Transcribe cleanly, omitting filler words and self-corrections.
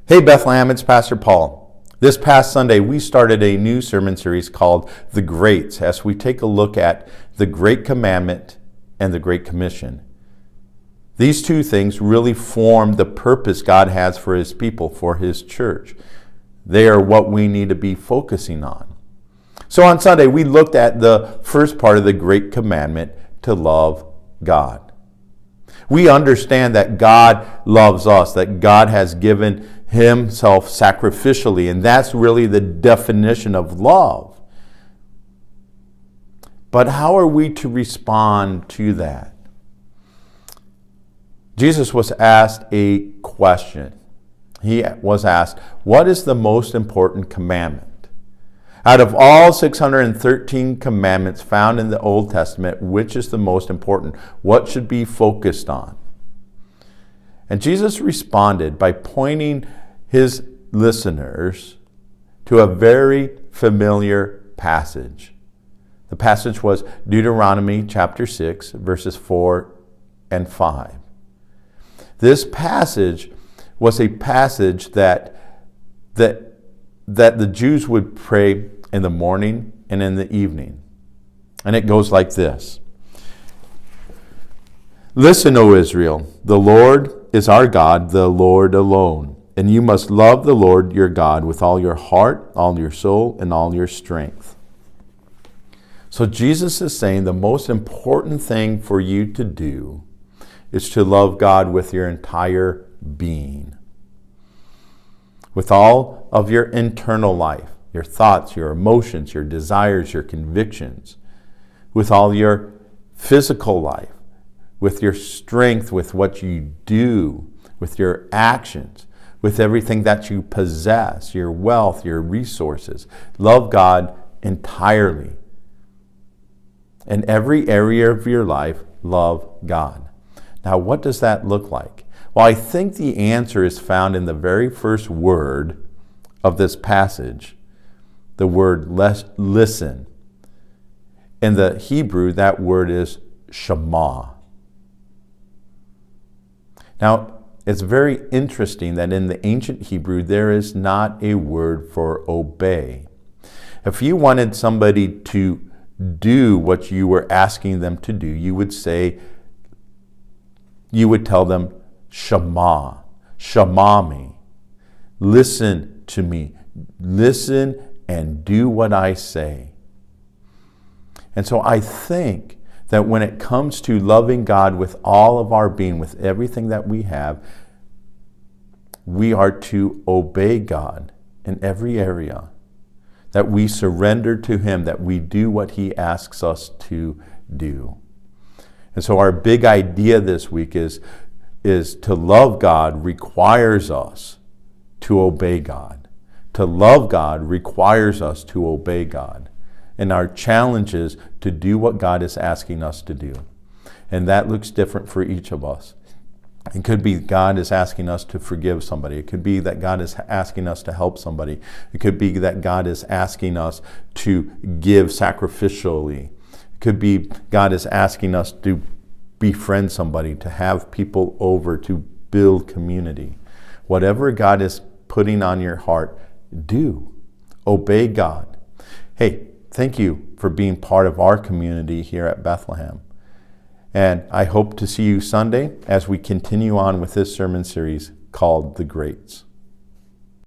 Hey Bethlehem, it's Pastor Paul. This past Sunday, we started a new sermon series called The Greats as we take a look at the Great Commandment and the Great Commission. These two things really form the purpose God has for His people, for His church. They are what we need to be focusing on. So on Sunday, we looked at the first part of the Great Commandment, to love God. We understand that God loves us, that God has given Himself sacrificially, and that's really the definition of love. But how are we to respond to that? Jesus was asked a question. He was asked, what is the most important commandment? Out of all 613 commandments found in the Old Testament, which is the most important? What should be focused on? And Jesus responded by pointing His listeners to a very familiar passage. The passage was Deuteronomy chapter 6, verses 4 and 5. This passage was a passage that the Jews would pray in the morning and in the evening. And it goes like this. Listen, O Israel, the Lord is our God, the Lord alone. And you must love the Lord your God with all your heart, all your soul, and all your strength. So Jesus is saying the most important thing for you to do is to love God with your entire being. With all of your internal life, your thoughts, your emotions, your desires, your convictions. With all your physical life, with your strength, with what you do, with your actions, with everything that you possess, your wealth, your resources. Love God entirely. In every area of your life, love God. Now, what does that look like? Well, I think the answer is found in the very first word of this passage, the word listen. In the Hebrew, that word is Shema. Now, it's very interesting that in the ancient Hebrew, there is not a word for obey. If you wanted somebody to do what you were asking them to do, you would tell them, Shema, Shema me. Listen to me. Listen and do what I say. And so I think that when it comes to loving God with all of our being, with everything that we have, we are to obey God in every area. That we surrender to Him, that we do what He asks us to do. And so our big idea this week is to love God requires us to obey God. To love God requires us to obey God. And our challenge is to do what God is asking us to do. And that looks different for each of us. It could be God is asking us to forgive somebody. It could be that God is asking us to help somebody. It could be that God is asking us to give sacrificially. It could be God is asking us to befriend somebody, to have people over, to build community. Whatever God is putting on your heart, do. Obey God. Hey, thank you for being part of our community here at Bethlehem. And I hope to see you Sunday as we continue on with this sermon series called The Greats.